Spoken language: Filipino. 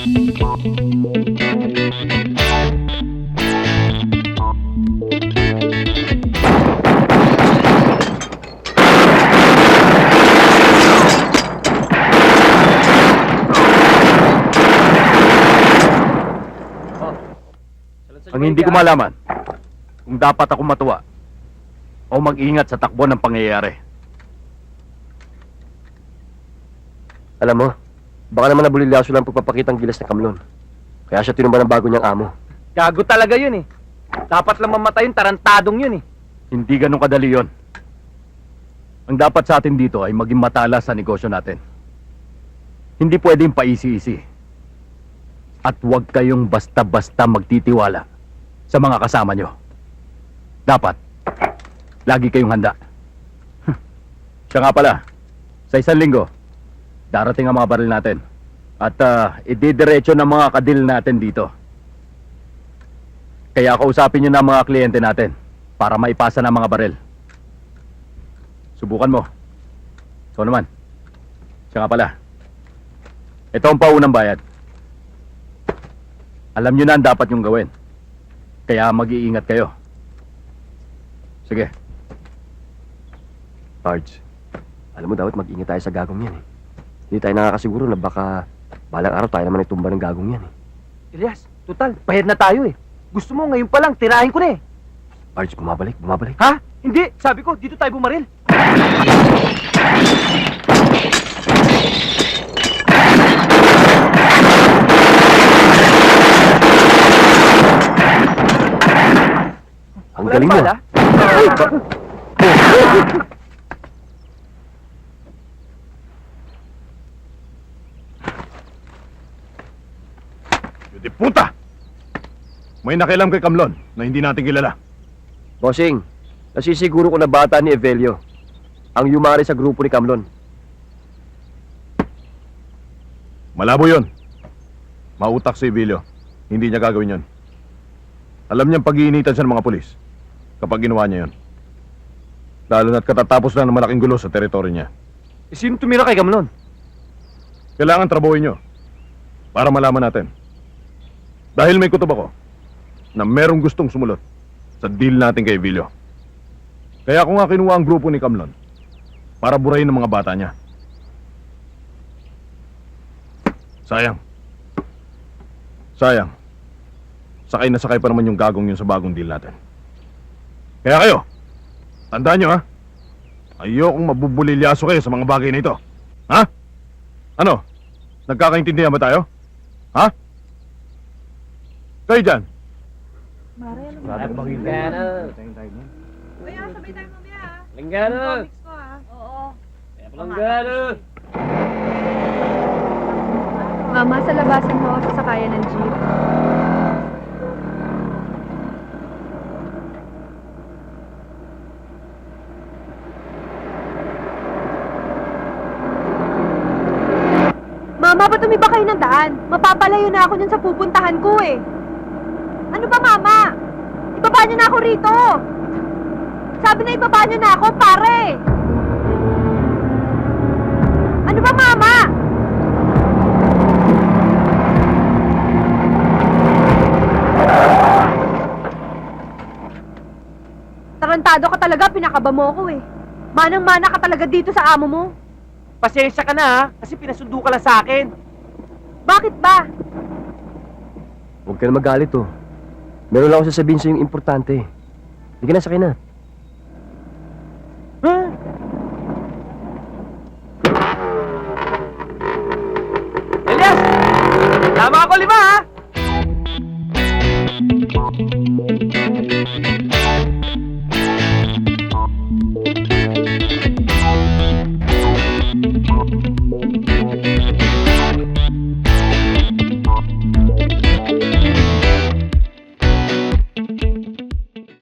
Ang hindi ko malaman, kung dapat ako matuwa o mag-ingat sa takbo ng pangyayari. Alam mo, baka naman nabulilyaso lang pagpapakitang gilas ng kamlon. Kaya siya tinumba ng bago niyang amo. Gago talaga yun eh. Dapat lang mamatay yung tarantadong yun eh. Hindi ganun kadali yon. Ang dapat sa atin dito ay maging matala sa negosyo natin. Hindi pwedeng paisi-isi. At huwag kayong basta-basta magtitiwala sa mga kasama nyo. Dapat, lagi kayong handa. Siya nga pala, sa isang linggo, darating ang mga baril natin. At ididiretso ng mga kadil natin dito. Kaya kausapin nyo na ang mga kliyente natin para maipasa ng mga baril. Subukan mo. Ikaw naman. Siya nga pala. Ito ang paunang bayad. Alam nyo na ang dapat nyong gawin. Kaya mag-iingat kayo. Sige. Pards, alam mo dapat mag-ingat tayo sa gagong yan eh. Hindi tayo nakakasiguro na baka balang araw tayo naman itumba ng gagong yan eh. Elias, total, bayad na tayo eh. Gusto mo ngayon pa lang, tirahin ko na eh. Pards, bumabalik. Ha? Hindi, sabi ko, dito tayo bumaril. Ang galing mo. Bala? Di puta! May nakialam kay Kamlon na hindi natin kilala. Bossing, nasisiguro ko na bata ni Evelio ang yumari sa grupo ni Kamlon. Malabo yon. Mautak si Evelio. Hindi niya gagawin yon. Alam niyang pag-iinitan siya ng mga pulis kapag ginawa niya yon. Lalo na't katatapos lang ng malaking gulo sa teritoryo niya. Eh, sino tumira kay Kamlon? Kailangan trabahuin niyo para malaman natin. Dahil may kutob ako na merong gustong sumulot sa deal natin kay Evelio. Kaya ako nga kinuha ang grupo ni Kamlon para burahin ng mga bata niya. Sayang. Sakay na sakay pa naman yung gagong yun sa bagong deal natin. Kaya kayo, tandaan nyo ha, ayokong mabubulilyaso kayo sa mga bagay na ito. Ha? Ano? Nagkakaintindihan ba tayo? Ha? Kayo dyan? Linggana. Kuya, sabay tayo mamaya ah. Linggana. Comics ko ah. Oo. Linggana. Mama, sa labasan mo ako sa sakayan ng jeep. Mama, ba't tumiba kayo ng daan? Mapapalayo na ako dyan sa pupuntahan ko eh. Ano ba, Mama? Ibaba niyo na ako rito. Sabi na ibaba niyo na ako, pare. Ano ba, Mama? Tarantado ka talaga, pinakaba mo ako eh. Manang-mana ka talaga dito sa amo mo. Pasensya ka na ha, kasi pinasundo ka lang sa akin. Bakit ba? Huwag ka na magalit oh. Meron lang ako sasabihin sa yung importante. Hindi ka na sakay na. Huh? Elias! Tama ako 5 ha!